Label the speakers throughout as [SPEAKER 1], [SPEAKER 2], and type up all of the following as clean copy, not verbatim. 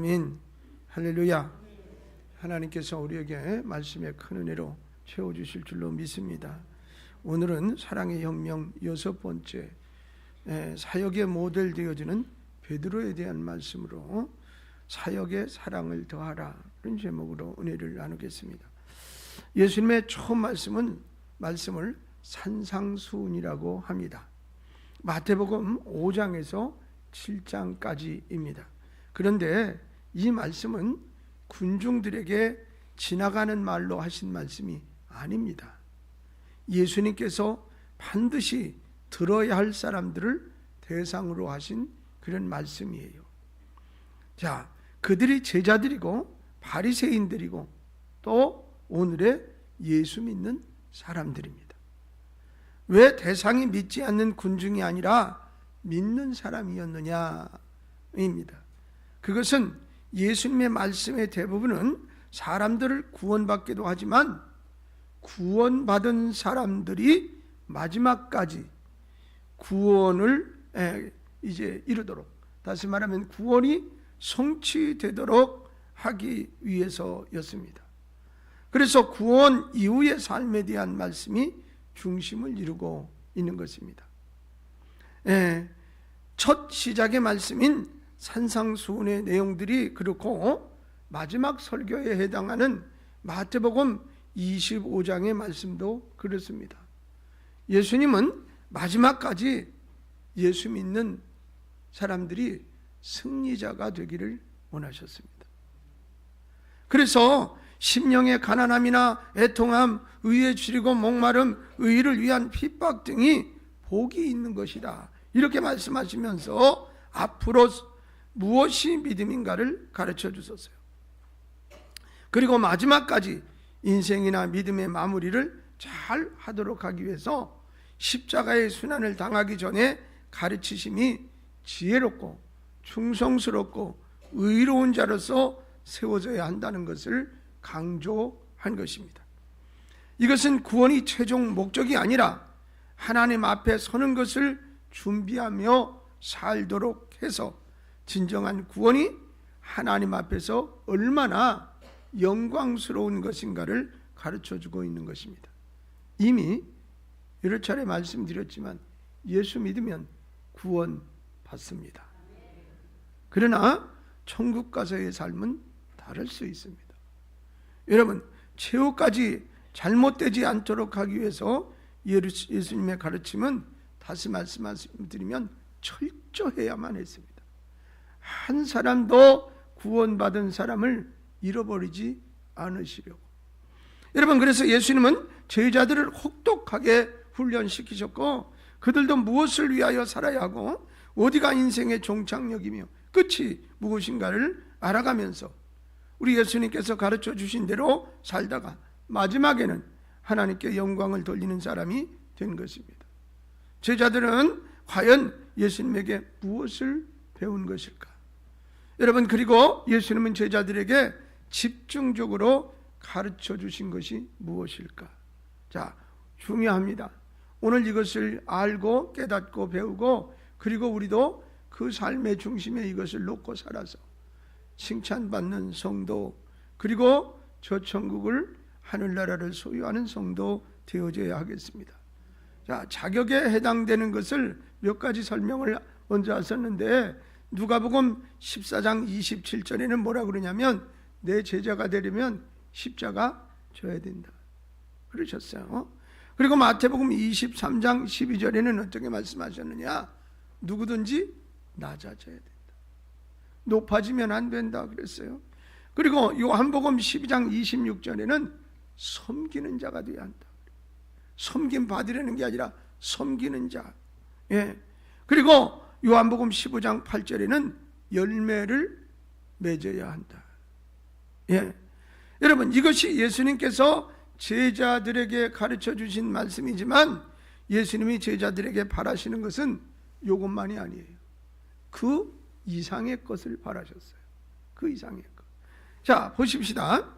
[SPEAKER 1] 아멘. 할렐루야. 하나님께서 우리에게 말씀의 큰 은혜로 채워주실 줄로 믿습니다. 오늘은 사랑의 혁명 6번째, 사역의 모델 되어지는 베드로에 대한 말씀으로 사역의 사랑을 더하라, 이런 제목으로 은혜를 나누겠습니다. 예수님의 처음 말씀을 산상수훈이라고 합니다. 마태복음 5장에서 7장까지입니다. 그런데 이 말씀은 군중들에게 지나가는 말로 하신 말씀이 아닙니다. 예수님께서 반드시 들어야 할 사람들을 대상으로 하신 그런 말씀이에요. 자, 그들이 제자들이고 바리새인들이고 또 오늘의 예수 믿는 사람들입니다. 왜 대상이 믿지 않는 군중이 아니라 믿는 사람이었느냐입니다. 그것은 예수님의 말씀의 대부분은 사람들을 구원받기도 하지만 구원받은 사람들이 마지막까지 구원을 이제 이루도록, 다시 말하면 구원이 성취되도록 하기 위해서였습니다. 그래서 구원 이후의 삶에 대한 말씀이 중심을 이루고 있는 것입니다. 첫 시작의 말씀인 산상수훈의 내용들이 그렇고 마지막 설교에 해당하는 마태복음 25장의 말씀도 그렇습니다. 예수님은 마지막까지 예수 믿는 사람들이 승리자가 되기를 원하셨습니다. 그래서 심령의 가난함이나 애통함, 의에 줄이고 목마름, 의를 위한 핍박 등이 복이 있는 것이다, 이렇게 말씀하시면서 앞으로 무엇이 믿음인가를 가르쳐 주셨어요. 그리고 마지막까지 인생이나 믿음의 마무리를 잘 하도록 하기 위해서 십자가의 순환을 당하기 전에 가르치심이 지혜롭고 충성스럽고 의로운 자로서 세워져야 한다는 것을 강조한 것입니다. 이것은 구원이 최종 목적이 아니라 하나님 앞에 서는 것을 준비하며 살도록 해서 진정한 구원이 하나님 앞에서 얼마나 영광스러운 것인가를 가르쳐주고 있는 것입니다. 이미 여러 차례 말씀드렸지만 예수 믿으면 구원 받습니다. 그러나 천국 가서의 삶은 다를 수 있습니다. 여러분, 최후까지 잘못되지 않도록 하기 위해서 예수님의 가르침은 다시 말씀드리면 철저해야만 했습니다. 한 사람도 구원받은 사람을 잃어버리지 않으시려고. 여러분, 그래서 예수님은 제자들을 혹독하게 훈련시키셨고 그들도 무엇을 위하여 살아야 하고 어디가 인생의 종착역이며 끝이 무엇인가를 알아가면서 우리 예수님께서 가르쳐 주신 대로 살다가 마지막에는 하나님께 영광을 돌리는 사람이 된 것입니다. 제자들은 과연 예수님에게 무엇을 배운 것일까? 여러분, 그리고 예수님은 제자들에게 집중적으로 가르쳐 주신 것이 무엇일까? 자, 중요합니다. 오늘 이것을 알고 깨닫고 배우고 그리고 우리도 그 삶의 중심에 이것을 놓고 살아서 칭찬받는 성도, 그리고 저 천국을 하늘나라를 소유하는 성도 되어져야 하겠습니다. 자, 자격에 해당되는 것을 몇 가지 설명을 먼저 하셨는데 누가복음 14장 27절에는 뭐라 그러냐면 내 제자가 되려면 십자가 져야 된다 그러셨어요. 그리고 마태복음 23장 12절에는 어떻게 말씀하셨느냐? 누구든지 낮아져야 된다, 높아지면 안 된다 그랬어요. 그리고 요한복음 12장 26절에는 섬기는 자가 되어야 한다. 섬김 받으려는 게 아니라 섬기는 자. 그리고 요한복음 15장 8절에는 열매를 맺어야 한다. 여러분, 이것이 예수님께서 제자들에게 가르쳐 주신 말씀이지만 예수님이 제자들에게 바라시는 것은 이것만이 아니에요. 그 이상의 것을 바라셨어요. 그 이상의 것. 자, 보십시다.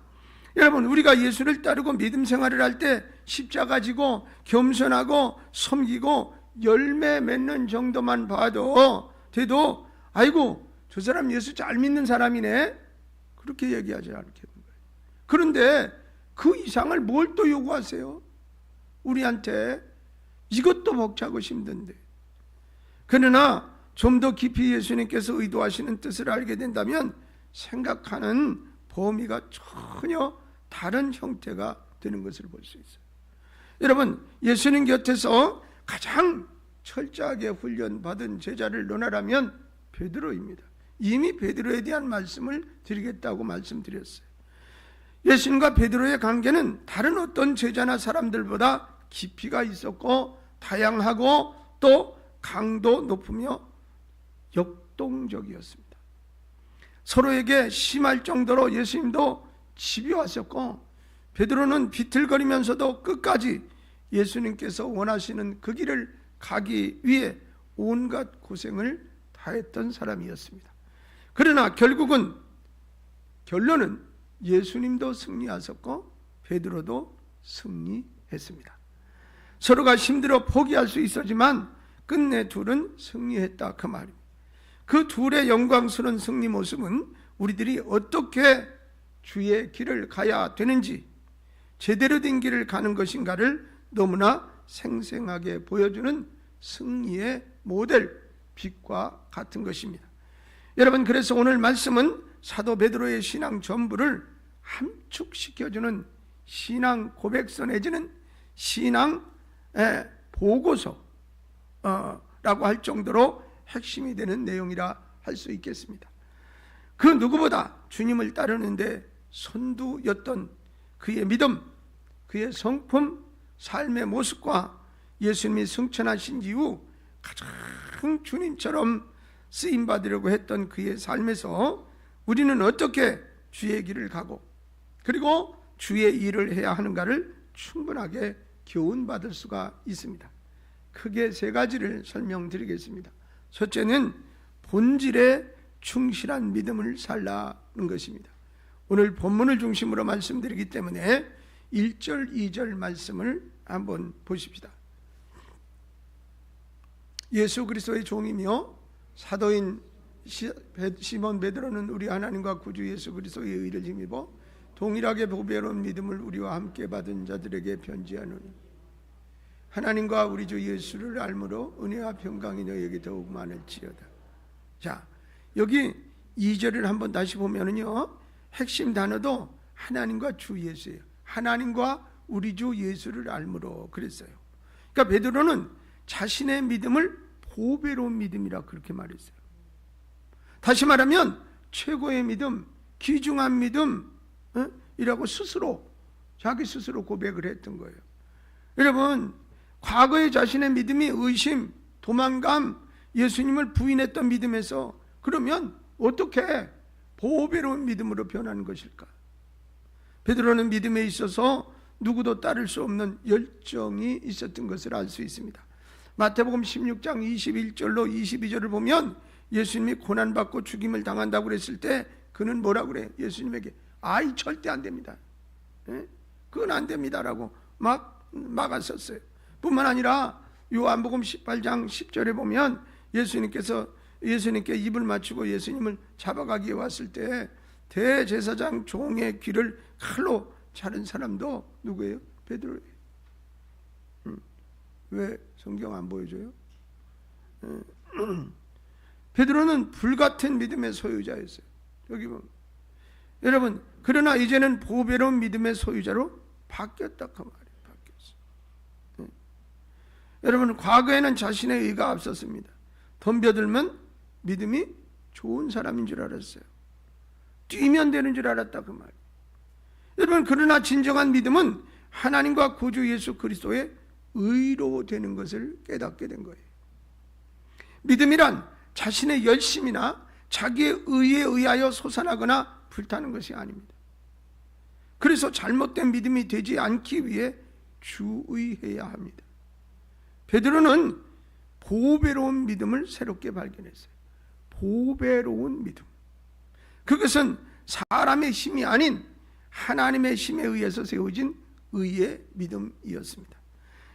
[SPEAKER 1] 여러분, 우리가 예수를 따르고 믿음 생활을 할 때 십자가 지고 겸손하고 섬기고 열매 맺는 정도만 돼도 아이고 저 사람 예수 잘 믿는 사람이네, 그렇게 얘기하지 않겠는 거예요. 그런데 그 이상을 뭘 또 요구하세요? 우리한테 이것도 벅차고 힘든데. 그러나 좀 더 깊이 예수님께서 의도하시는 뜻을 알게 된다면 생각하는 범위가 전혀 다른 형태가 되는 것을 볼 수 있어요. 여러분, 예수님 곁에서 가장 철저하게 훈련받은 제자를 논하라면 베드로입니다. 이미 베드로에 대한 말씀을 드리겠다고 말씀드렸어요. 예수님과 베드로의 관계는 다른 어떤 제자나 사람들보다 깊이가 있었고 다양하고 또 강도 높으며 역동적이었습니다. 서로에게 심할 정도로 예수님도 집이 왔었고, 베드로는 비틀거리면서도 끝까지 예수님께서 원하시는 그 길을 가기 위해 온갖 고생을 다했던 사람이었습니다. 그러나 결론은 예수님도 승리하셨고 베드로도 승리했습니다. 서로가 힘들어 포기할 수 있었지만 끝내 둘은 승리했다, 그 말입니다. 그 둘의 영광스러운 승리 모습은 우리들이 어떻게 주의 길을 가야 되는지, 제대로 된 길을 가는 것인가를 너무나 생생하게 보여주는 승리의 모델, 빛과 같은 것입니다. 여러분, 그래서 오늘 말씀은 사도 베드로의 신앙 전부를 함축시켜주는 신앙 고백서 내지는 신앙 보고서라고 할 정도로 핵심이 되는 내용이라 할 수 있겠습니다. 그 누구보다 주님을 따르는데 선두였던 그의 믿음, 그의 성품, 삶의 모습과 예수님이 승천하신 이후 가장 주님처럼 쓰임받으려고 했던 그의 삶에서 우리는 어떻게 주의 길을 가고 그리고 주의 일을 해야 하는가를 충분하게 교훈받을 수가 있습니다. 크게 세 가지를 설명드리겠습니다. 첫째는 본질에 충실한 믿음을 살라는 것입니다. 오늘 본문을 중심으로 말씀드리기 때문에 1절, 2절 말씀을 한번 보십시다. 예수 그리스도의 종이며 사도인 시몬 베드로는 우리 하나님과 구주 예수 그리스도의 의를 힘입어 동일하게 보배로운 믿음을 우리와 함께 받은 자들에게 편지하노니 하나님과 우리 주 예수를 알므로 은혜와 평강이 너희에게 더욱 많을지어다. 자, 여기 2절을 한번 다시 보면은요, 핵심 단어도 하나님과 주 예수예요. 하나님과 우리 주 예수를 알므로 그랬어요. 그러니까 베드로는 자신의 믿음을 보배로운 믿음이라 그렇게 말했어요. 다시 말하면 최고의 믿음, 귀중한 믿음 이라고 자기 스스로 고백을 했던 거예요. 여러분, 과거의 자신의 믿음이 의심, 도망감, 예수님을 부인했던 믿음에서 그러면 어떻게 보배로운 믿음으로 변하는 것일까? 베드로는 믿음에 있어서 누구도 따를 수 없는 열정이 있었던 것을 알 수 있습니다. 마태복음 16장 21절로 22절을 보면 예수님이 고난받고 죽임을 당한다고 그랬을 때 그는 뭐라고 그래? 예수님에게 아이 절대 안 됩니다. 그건 안 됩니다라고 막았었어요. 뿐만 아니라 요한복음 18장 10절에 보면 예수님께 입을 맞추고 예수님을 잡아가기에 왔을 때 대제사장 종의 귀를 칼로 자른 사람도 누구예요? 베드로예요. 왜 성경 안 보여줘요? 베드로는 불같은 믿음의 소유자였어요. 여기 보면 여러분, 그러나 이제는 보배로운 믿음의 소유자로 바뀌었다 그 말이에요. 바뀌었어. 여러분, 과거에는 자신의 의가 앞섰습니다. 덤벼들면 믿음이 좋은 사람인 줄 알았어요. 뛰면 되는 줄 알았다 그 말이에요. 여러분, 그러나 진정한 믿음은 하나님과 구주 예수 그리스도의 의로 되는 것을 깨닫게 된 거예요. 믿음이란 자신의 열심이나 자기의 의에 의하여 솟아나거나 불타는 것이 아닙니다. 그래서 잘못된 믿음이 되지 않기 위해 주의해야 합니다. 베드로는 보배로운 믿음을 새롭게 발견했어요. 보배로운 믿음. 그것은 사람의 힘이 아닌 하나님의 힘에 의해서 세워진 의의 믿음이었습니다.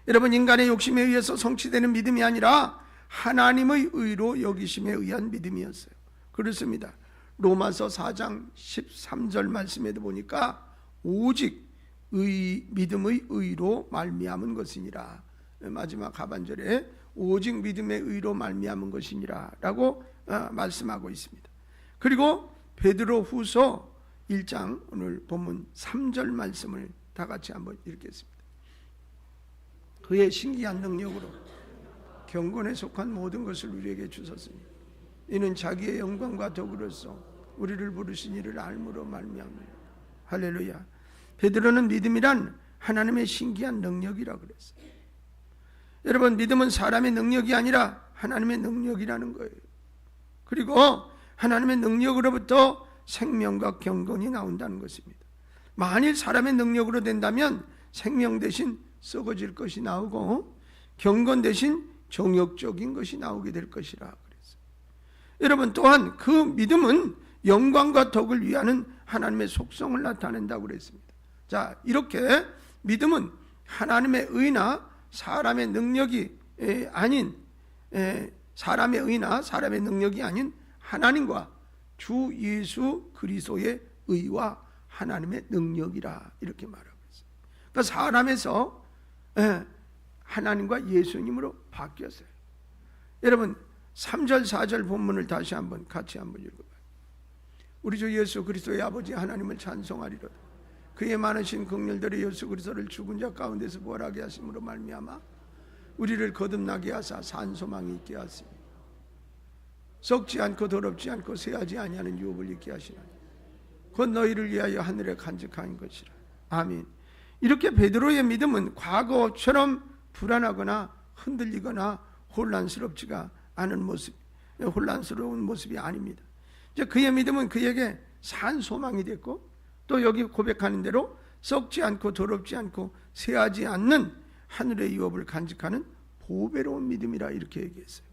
[SPEAKER 1] 여러분, 인간의 욕심에 의해서 성취되는 믿음이 아니라 하나님의 의로 여기심에 의한 믿음이었어요. 그렇습니다. 로마서 4장 13절 말씀에도 보니까 오직 믿음의 의로 말미암은 것이니라. 마지막 하반절에 오직 믿음의 의로 말미암은 것이니라 라고 말씀하고 있습니다. 그리고 베드로 후서 1장 오늘 본문 3절 말씀을 다 같이 한번 읽겠습니다. 그의 신기한 능력으로 경건에 속한 모든 것을 우리에게 주셨으니 이는 자기의 영광과 덕으로서 우리를 부르신 이를 알므로 말미암으라. 할렐루야. 베드로는 믿음이란 하나님의 신기한 능력이라 그랬어요. 여러분, 믿음은 사람의 능력이 아니라 하나님의 능력이라는 거예요. 그리고 하나님의 능력으로부터 생명과 경건이 나온다는 것입니다. 만일 사람의 능력으로 된다면 생명 대신 썩어질 것이 나오고 경건 대신 정욕적인 것이 나오게 될 것이라 그랬어요. 여러분, 또한 그 믿음은 영광과 덕을 위하는 하나님의 속성을 나타낸다고 그랬습니다. 자, 이렇게 믿음은 하나님의 의나 사람의 능력이 아닌 사람의 의나 사람의 능력이 아닌 하나님과 주 예수 그리스도의 의와 하나님의 능력이라 이렇게 말하고 있어요. 그러니까 사람에서 하나님과 예수님으로 바뀌었어요. 여러분, 3절 4절 본문을 다시 한번 같이 한번 읽어봐요. 우리 주 예수 그리스도의 아버지 하나님을 찬송하리로다. 그의 많으신 긍휼대로 예수 그리스도를 죽은 자 가운데서 부활하게 하심으로 말미암아 우리를 거듭나게 하사 산 소망이 있게 하시니 썩지 않고 더럽지 않고 쇠하지 아니하는 유업을 있게 하시나니 곧 너희를 위하여 하늘에 간직한 것이라. 아멘. 이렇게 베드로의 믿음은 과거처럼 불안하거나 흔들리거나 혼란스럽지가 않은 모습, 혼란스러운 모습이 아닙니다. 이제 그의 믿음은 그에게 산 소망이 됐고 또 여기 고백하는 대로 썩지 않고 더럽지 않고 쇠하지 않는 하늘의 유업을 간직하는 보배로운 믿음이라 이렇게 얘기했어요.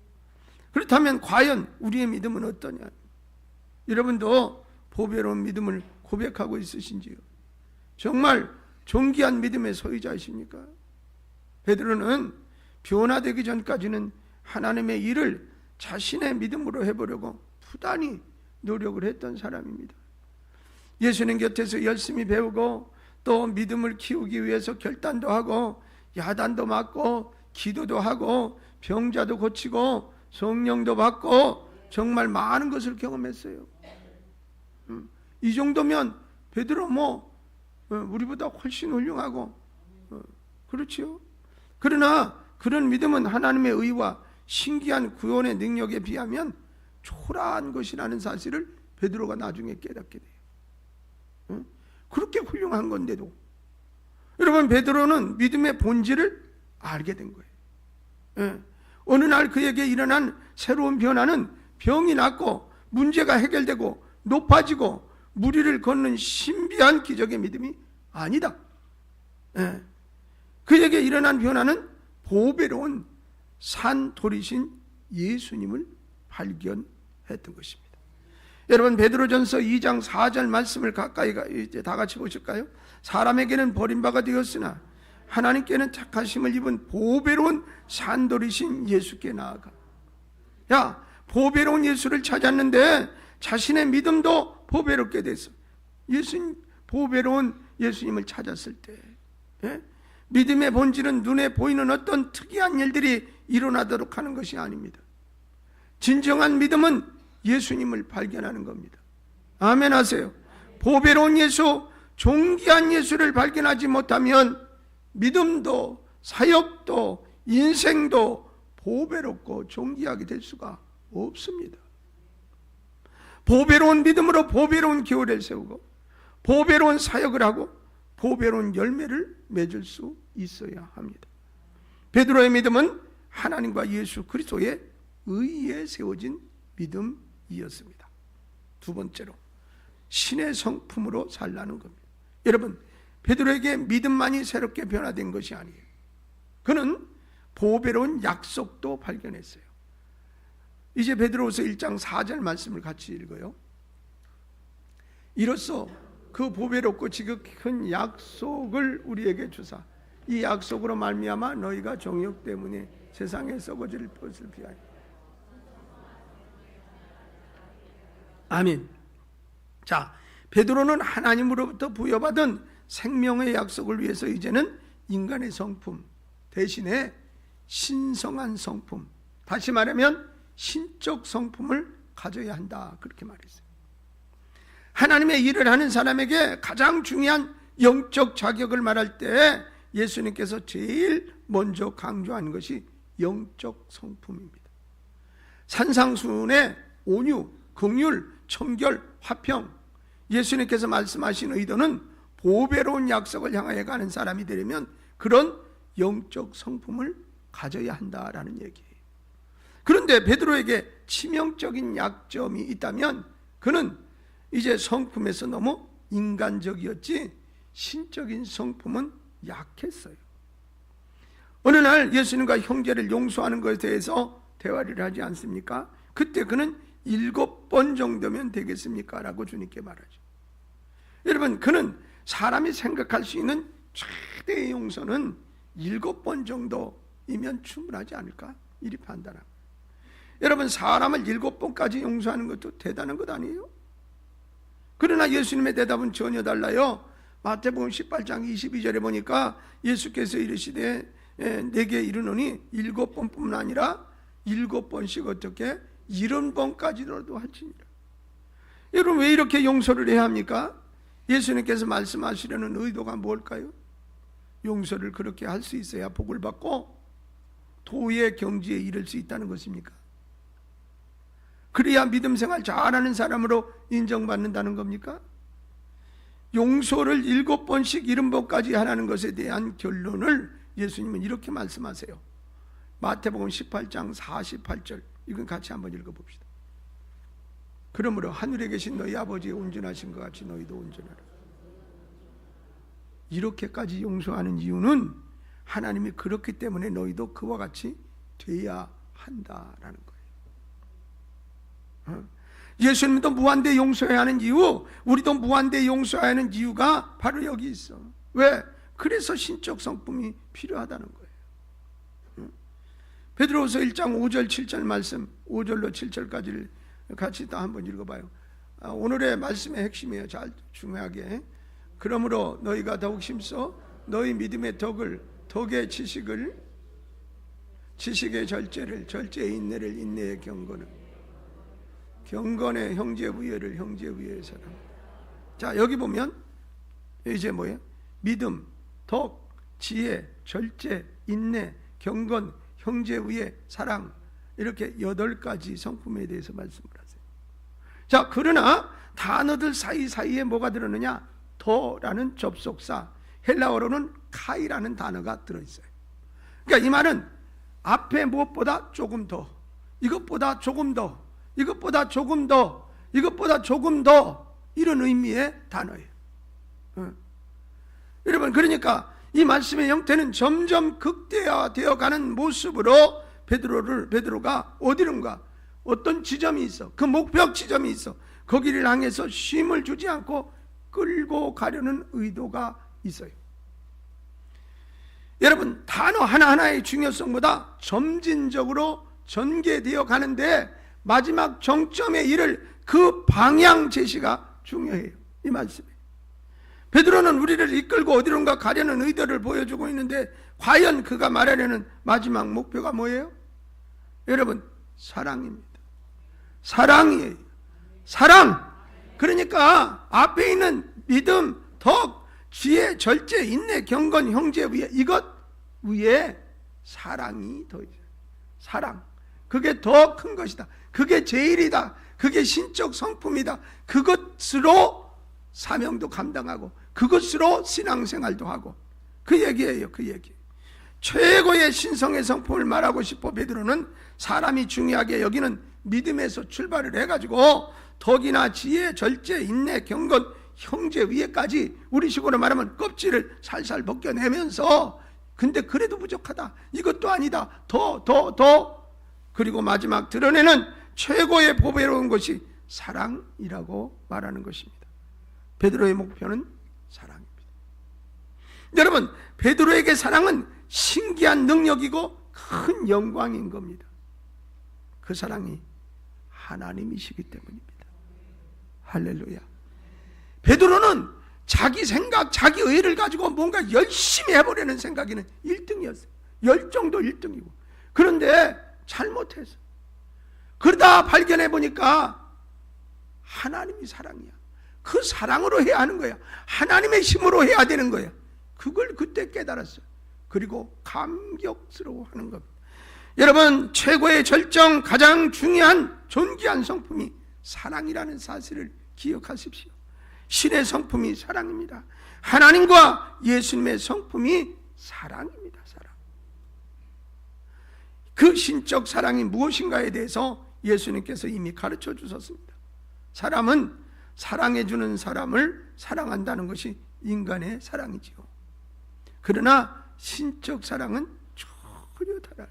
[SPEAKER 1] 그렇다면 과연 우리의 믿음은 어떠냐? 여러분도 보배로운 믿음을 고백하고 있으신지요? 정말 존귀한 믿음의 소유자이십니까? 베드로는 변화되기 전까지는 하나님의 일을 자신의 믿음으로 해보려고 부단히 노력을 했던 사람입니다. 예수님 곁에서 열심히 배우고 또 믿음을 키우기 위해서 결단도 하고 야단도 맞고 기도도 하고 병자도 고치고 성령도 받고 정말 많은 것을 경험했어요. 이 정도면 베드로 우리보다 훨씬 훌륭하고 그렇지요. 그러나 그런 믿음은 하나님의 의와 신기한 구원의 능력에 비하면 초라한 것이라는 사실을 베드로가 나중에 깨닫게 돼요. 그렇게 훌륭한 건데도 여러분, 베드로는 믿음의 본질을 알게 된 거예요. 어느 날 그에게 일어난 새로운 변화는 병이 낫고 문제가 해결되고 높아지고 무리를 걷는 신비한 기적의 믿음이 아니다. 그에게 일어난 변화는 보배로운 산돌이신 예수님을 발견했던 것입니다. 여러분, 베드로전서 2장 4절 말씀을 가까이 이제 다 같이 보실까요? 사람에게는 버림받아 되었으나 하나님께는 착하심을 입은 보배로운 산돌이신 예수께 나아가. 야, 보배로운 예수를 찾았는데 자신의 믿음도 보배롭게 됐어. 보배로운 예수님을 찾았을 때 믿음의 본질은 눈에 보이는 어떤 특이한 일들이 일어나도록 하는 것이 아닙니다. 진정한 믿음은 예수님을 발견하는 겁니다. 아멘 하세요. 보배로운 예수, 존귀한 예수를 발견하지 못하면 믿음도 사역도 인생도 보배롭고 존귀하게 될 수가 없습니다. 보배로운 믿음으로 보배로운 교회를 세우고 보배로운 사역을 하고 보배로운 열매를 맺을 수 있어야 합니다. 베드로의 믿음은 하나님과 예수 그리스도의 의에 세워진 믿음이었습니다. 두 번째로 신의 성품으로 살라는 겁니다. 여러분, 베드로에게 믿음만이 새롭게 변화된 것이 아니에요. 그는 보배로운 약속도 발견했어요. 이제 베드로후서 1장 4절 말씀을 같이 읽어요. 이로써 그 보배롭고 지극히 큰 약속을 우리에게 주사 이 약속으로 말미암아 너희가 정욕 때문에 세상에 썩어질 것을 피하여 아멘. 자, 베드로는 하나님으로부터 부여받은 생명의 약속을 위해서 이제는 인간의 성품 대신에 신성한 성품, 다시 말하면 신적 성품을 가져야 한다, 그렇게 말했어요. 하나님의 일을 하는 사람에게 가장 중요한 영적 자격을 말할 때 예수님께서 제일 먼저 강조하는 것이 영적 성품입니다. 산상수훈의 온유, 긍휼, 청결, 화평, 예수님께서 말씀하신 의도는 보배로운 약속을 향하여 가는 사람이 되려면 그런 영적 성품을 가져야 한다라는 얘기예요. 그런데 베드로에게 치명적인 약점이 있다면 그는 이제 성품에서 너무 인간적이었지 신적인 성품은 약했어요. 어느 날 예수님과 형제를 용서하는 것에 대해서 대화를 하지 않습니까? 그때 그는 7번 정도면 되겠습니까? 라고 주님께 말하죠. 여러분, 그는 사람이 생각할 수 있는 최대의 용서는 7번 정도이면 충분하지 않을까? 이리 판단합니다. 여러분, 사람을 7번까지 용서하는 것도 대단한 것 아니에요? 그러나 예수님의 대답은 전혀 달라요. 마태복음 18장 22절에 보니까 예수께서 이르시되 내게 이르노니 7번뿐만 아니라 7번씩 어떻게 70번까지라도 할지니라. 여러분, 왜 이렇게 용서를 해야 합니까? 예수님께서 말씀하시려는 의도가 뭘까요? 용서를 그렇게 할 수 있어야 복을 받고 도의 경지에 이를 수 있다는 것입니까? 그래야 믿음 생활 잘하는 사람으로 인정받는다는 겁니까? 용서를 7번씩 70번까지 하라는 것에 대한 결론을 예수님은 이렇게 말씀하세요. 마태복음 18장 48절, 이건 같이 한번 읽어봅시다. 그러므로 하늘에 계신 너희 아버지의 온전하신 것 같이 너희도 온전하라. 이렇게까지 용서하는 이유는 하나님이 그렇기 때문에 너희도 그와 같이 돼야 한다라는 거예요. 예수님도 무한대 용서해야 하는 이유, 우리도 무한대 용서해야 하는 이유가 바로 여기 있어. 왜? 그래서 신적 성품이 필요하다는 거예요. 베드로후서 1장 5절 7절 말씀, 5절로 7절까지를 같이 다 한번 읽어봐요. 오늘의 말씀의 핵심이에요. 잘 중요하게. 그러므로 너희가 더욱 힘써 너희 믿음의 덕의 지식의 절제를, 절제의 인내를, 인내의 경건의 형제부여를, 형제부여의 사랑. 자, 여기 보면 이제 뭐예요? 믿음, 덕, 지혜, 절제, 인내, 경건, 형제부여, 사랑, 이렇게 8가지 성품에 대해서 말씀을 하세요. 자, 그러나 단어들 사이사이에 뭐가 들었느냐? 더라는 접속사, 헬라어로는 카이라는 단어가 들어있어요. 그러니까 이 말은 앞에 무엇보다 조금 더, 이것보다 조금 더, 이것보다 조금 더, 이것보다 조금 더, 이런 의미의 단어예요. 여러분, 그러니까 이 말씀의 형태는 점점 극대화되어 가는 모습으로 베드로가 어디론가 어떤 지점이 있어, 그 목표 지점이 있어, 거기를 향해서 쉼을 주지 않고 끌고 가려는 의도가 있어요. 여러분, 단어 하나하나의 중요성보다 점진적으로 전개되어 가는데 마지막 정점에 이를 그 방향 제시가 중요해요. 이 말씀에 베드로는 우리를 이끌고 어디론가 가려는 의도를 보여주고 있는데 과연 그가 말하려는 마지막 목표가 뭐예요? 여러분, 사랑입니다. 사랑이에요. 사랑. 그러니까 앞에 있는 믿음, 덕, 지혜, 절제, 인내, 경건, 형제부여, 이것 위에 사랑이 더 있어요. 사랑. 그게 더 큰 것이다. 그게 제일이다. 그게 신적 성품이다. 그것으로 사명도 감당하고 그것으로 신앙생활도 하고, 그 얘기예요. 그 얘기. 최고의 신성의 성품을 말하고 싶어 베드로는 사람이 중요하게 여기는 믿음에서 출발을 해가지고 덕이나 지혜, 절제, 인내, 경건, 형제 위에까지 우리식으로 말하면 껍질을 살살 벗겨내면서, 근데 그래도 부족하다, 이것도 아니다, 더 그리고 마지막 드러내는 최고의 보배로운 것이 사랑이라고 말하는 것입니다. 베드로의 목표는 사랑입니다. 여러분, 베드로에게 사랑은 신기한 능력이고 큰 영광인 겁니다. 그 사랑이 하나님이시기 때문입니다. 할렐루야. 베드로는 자기 생각, 자기 의를 가지고 뭔가 열심히 해보려는 생각에는 1등이었어요. 열정도 1등이고. 그런데 잘못해서. 그러다 발견해 보니까 하나님이 사랑이야. 그 사랑으로 해야 하는 거야. 하나님의 힘으로 해야 되는 거야. 그걸 그때 깨달았어요. 그리고 감격스러워하는 겁니다. 여러분, 최고의 절정, 가장 중요한 존귀한 성품이 사랑이라는 사실을 기억하십시오. 신의 성품이 사랑입니다. 하나님과 예수님의 성품이 사랑입니다. 사랑. 그 신적 사랑이 무엇인가에 대해서 예수님께서 이미 가르쳐 주셨습니다. 사람은 사랑해 주는 사람을 사랑한다는 것이 인간의 사랑이지요. 그러나 신적 사랑은 전혀 달라요.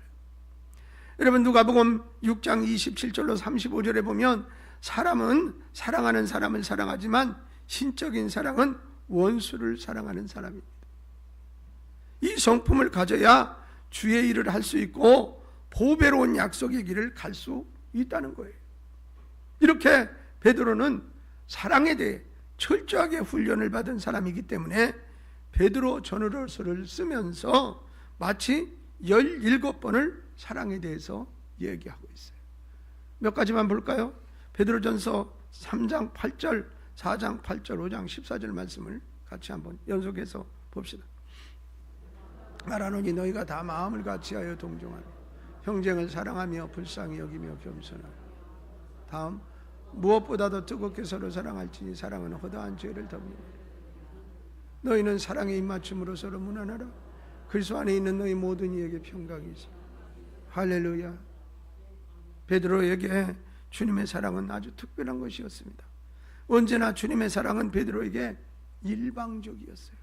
[SPEAKER 1] 여러분, 누가복음 6장 27절로 35절에 보면 사람은 사랑하는 사람을 사랑하지만 신적인 사랑은 원수를 사랑하는 사람입니다. 이 성품을 가져야 주의 일을 할 수 있고 보배로운 약속의 길을 갈 수 있다는 거예요. 이렇게 베드로는 사랑에 대해 철저하게 훈련을 받은 사람이기 때문에 베드로 전후서를 쓰면서 마치 17번을 사랑에 대해서 얘기하고 있어요. 몇 가지만 볼까요? 베드로전서 3장 8절, 4장 8절, 5장 14절 말씀을 같이 한번 연속해서 봅시다. 말하노니 너희가 다 마음을 같이하여 동정하며 형제를 사랑하며 불쌍히 여기며 겸손하고. 다음, 무엇보다도 뜨겁게 서로 사랑할지니 사랑은 허다한 죄를 덮느니라. 너희는 사랑에 입맞춤으로 서로 무난하라. 그리스도 안에 있는 너희 모든 이에게 평강이 있어. 할렐루야. 베드로에게 주님의 사랑은 아주 특별한 것이었습니다. 언제나 주님의 사랑은 베드로에게 일방적이었어요.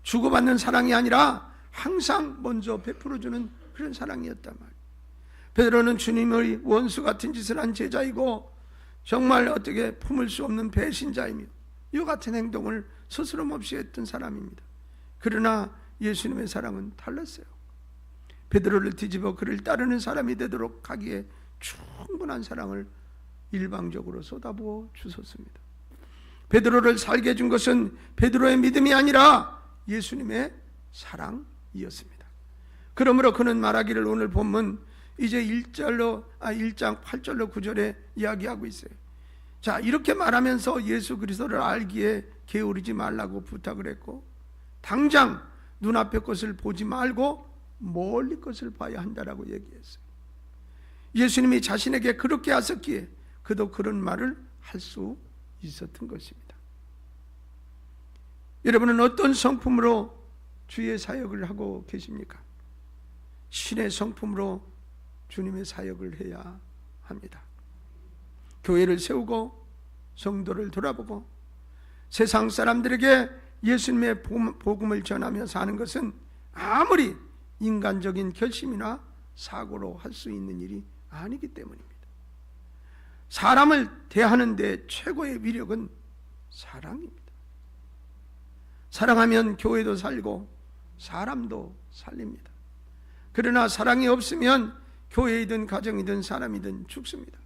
[SPEAKER 1] 주고받는 사랑이 아니라 항상 먼저 베풀어주는 그런 사랑이었단 말이에요. 베드로는 주님의 원수 같은 짓을 한 제자이고 정말 어떻게 품을 수 없는 배신자이며 이와 같은 행동을 스스럼없이 했던 사람입니다. 그러나 예수님의 사랑은 달랐어요. 베드로를 뒤집어 그를 따르는 사람이 되도록 하기에 충분한 사랑을 일방적으로 쏟아부어 주셨습니다. 베드로를 살게 해준 것은 베드로의 믿음이 아니라 예수님의 사랑이었습니다. 그러므로 그는 말하기를, 오늘 본문 이제 1장 8절로 9절에 이야기하고 있어요. 자, 이렇게 말하면서 예수 그리스도를 알기에 게으르지 말라고 부탁을 했고, 당장 눈앞의 것을 보지 말고 멀리 것을 봐야 한다라고 얘기했어요. 예수님이 자신에게 그렇게 하셨기에 그도 그런 말을 할 수 있었던 것입니다. 여러분은 어떤 성품으로 주의 사역을 하고 계십니까? 신의 성품으로 주님의 사역을 해야 합니다. 교회를 세우고 성도를 돌아보고 세상 사람들에게 예수님의 복음을 전하며 사는 것은 아무리 인간적인 결심이나 사고로 할 수 있는 일이 아니기 때문입니다. 사람을 대하는 데 최고의 위력은 사랑입니다. 사랑하면 교회도 살고 사람도 살립니다. 그러나 사랑이 없으면 교회이든 가정이든 사람이든 죽습니다.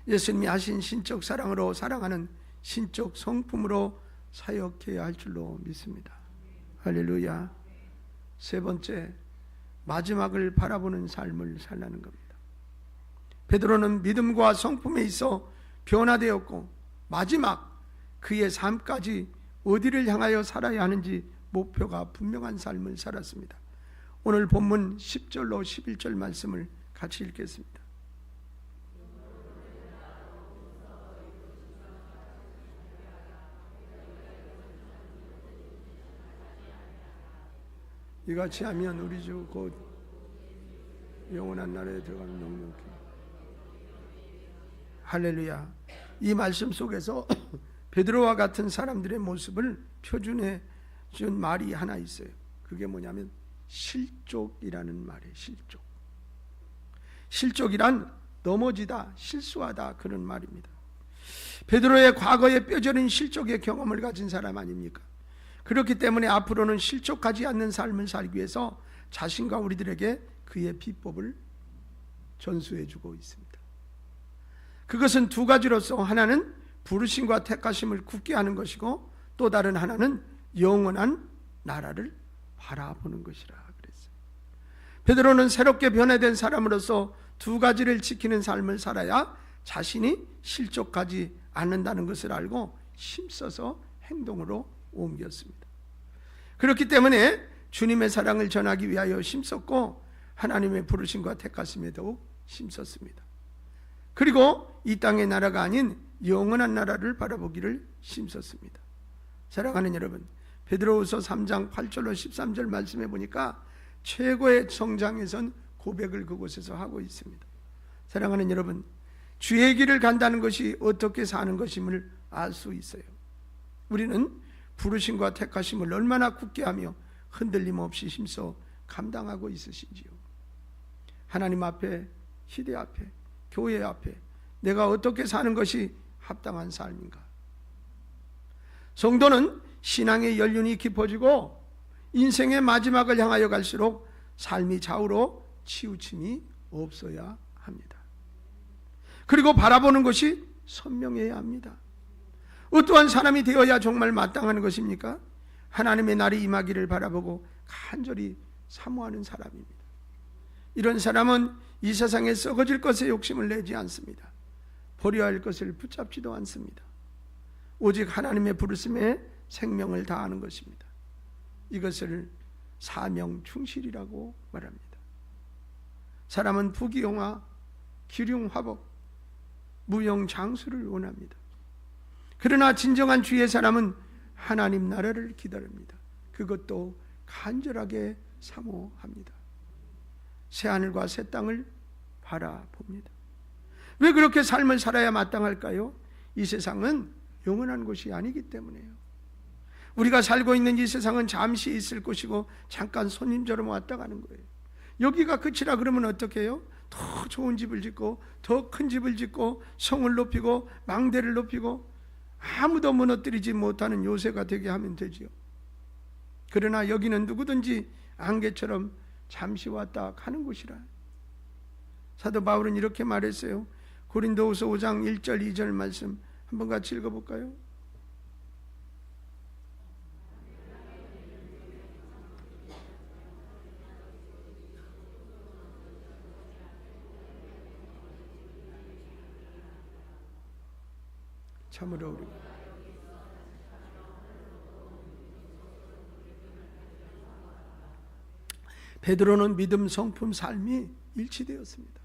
[SPEAKER 1] 예수님이 하신 신적 사랑으로 사랑하는 신적 성품으로 사역해야 할 줄로 믿습니다. 할렐루야. 세 번째, 마지막을 바라보는 삶을 살라는 겁니다. 베드로는 믿음과 성품에 있어 변화되었고 마지막 그의 삶까지 어디를 향하여 살아야 하는지 목표가 분명한 삶을 살았습니다. 오늘 본문 10절로 11절 말씀을 같이 읽겠습니다. 이같이 하면 우리 주 곧 영원한 나라에 들어가는 넉넉히. 할렐루야. 이 말씀 속에서 베드로와 같은 사람들의 모습을 표준해 준 말이 하나 있어요. 그게 뭐냐면 실족이라는 말이에요. 실족. 실족이란 넘어지다, 실수하다, 그런 말입니다. 베드로의 과거에 뼈저린 실족의 경험을 가진 사람 아닙니까? 그렇기 때문에 앞으로는 실족하지 않는 삶을 살기 위해서 자신과 우리들에게 그의 비법을 전수해 주고 있습니다. 그것은 두 가지로서 하나는 부르심과 택하심을 굳게 하는 것이고 또 다른 하나는 영원한 나라를 바라보는 것이라 그랬어요. 베드로는 새롭게 변화된 사람으로서 두 가지를 지키는 삶을 살아야 자신이 실족하지 않는다는 것을 알고 힘써서 행동으로 옮겼습니다. 그렇기 때문에 주님의 사랑을 전하기 위하여 힘썼고 하나님의 부르심과 택하심에 더욱 힘썼습니다. 그리고 이 땅의 나라가 아닌 영원한 나라를 바라보기를 힘썼습니다. 사랑하는 여러분, 베드로후서 3장 8절로 13절 말씀해 보니까 최고의 성장에선 고백을 그곳에서 하고 있습니다. 사랑하는 여러분, 주의 길을 간다는 것이 어떻게 사는 것임을 알 수 있어요. 우리는 부르심과 택하심을 얼마나 굳게 하며 흔들림 없이 힘써 감당하고 있으신지요. 하나님 앞에, 시대 앞에, 교회 앞에 내가 어떻게 사는 것이 합당한 삶인가? 성도는 신앙의 연륜이 깊어지고 인생의 마지막을 향하여 갈수록 삶이 좌우로 치우침이 없어야 합니다. 그리고 바라보는 것이 선명해야 합니다. 어떠한 사람이 되어야 정말 마땅한 것입니까? 하나님의 날이 임하기를 바라보고 간절히 사모하는 사람입니다. 이런 사람은 이 세상에 썩어질 것에 욕심을 내지 않습니다. 버려야 할 것을 붙잡지도 않습니다. 오직 하나님의 부르심에 생명을 다하는 것입니다. 이것을 사명 충실이라고 말합니다. 사람은 부귀영화, 기륭화복, 무용장수를 원합니다. 그러나 진정한 주의 사람은 하나님 나라를 기다립니다. 그것도 간절하게 사모합니다. 새하늘과 새 땅을 바라봅니다. 왜 그렇게 삶을 살아야 마땅할까요? 이 세상은 영원한 곳이 아니기 때문에요. 우리가 살고 있는 이 세상은 잠시 있을 곳이고 잠깐 손님처럼 왔다 가는 거예요. 여기가 끝이라 그러면 어떻게 해요? 더 좋은 집을 짓고 더 큰 집을 짓고 성을 높이고 망대를 높이고 아무도 무너뜨리지 못하는 요새가 되게 하면 되지요. 그러나 여기는 누구든지 안개처럼 잠시 왔다 가는 곳이라. 사도 바울은 이렇게 말했어요. 고린도후서 5장 1절 2절 말씀 한번 같이 읽어볼까요? 참으로 우리 베드로는 믿음, 성품, 삶이 일치되었습니다.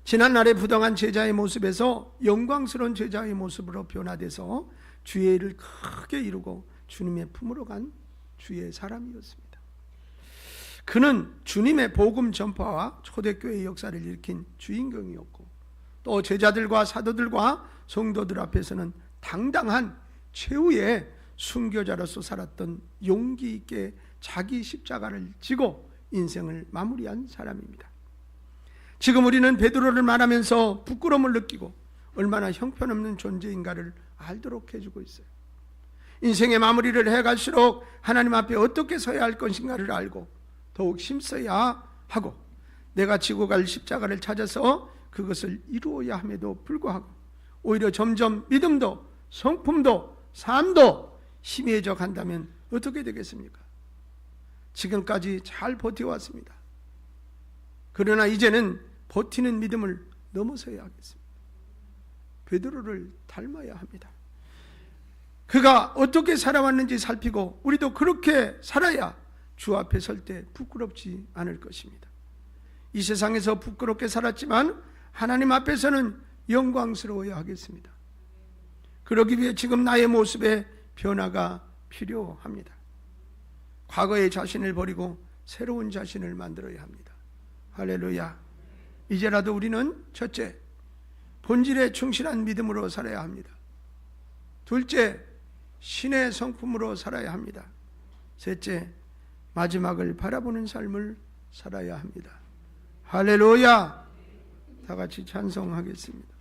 [SPEAKER 1] 지난날의 부당한 제자의 모습에서 영광스러운 제자의 모습으로 변화돼서 주의 일을 크게 이루고 주님의 품으로 간 주의 사람이었습니다. 그는 주님의 복음 전파와 초대교회의 역사를 일으킨 주인공이었고 또 제자들과 사도들과 성도들 앞에서는 당당한 최후의 순교자로서 살았던 용기 있게 자기 십자가를 지고 인생을 마무리한 사람입니다. 지금 우리는 베드로를 말하면서 부끄러움을 느끼고 얼마나 형편없는 존재인가를 알도록 해주고 있어요. 인생의 마무리를 해갈수록 하나님 앞에 어떻게 서야 할 것인가를 알고 더욱 힘써야 하고 내가 지고 갈 십자가를 찾아서 그것을 이루어야 함에도 불구하고 오히려 점점 믿음도 성품도 삶도 희미해져 간다면 어떻게 되겠습니까? 지금까지 잘 버텨왔습니다. 그러나 이제는 버티는 믿음을 넘어서야 하겠습니다. 베드로를 닮아야 합니다. 그가 어떻게 살아왔는지 살피고 우리도 그렇게 살아야 주 앞에 설 때 부끄럽지 않을 것입니다. 이 세상에서 부끄럽게 살았지만 하나님 앞에서는 영광스러워야 하겠습니다. 그러기 위해 지금 나의 모습에 변화가 필요합니다. 과거의 자신을 버리고 새로운 자신을 만들어야 합니다. 할렐루야. 이제라도 우리는 첫째, 본질에 충실한 믿음으로 살아야 합니다. 둘째, 신의 성품으로 살아야 합니다. 셋째, 마지막을 바라보는 삶을 살아야 합니다. 할렐루야. 다 같이 찬송하겠습니다.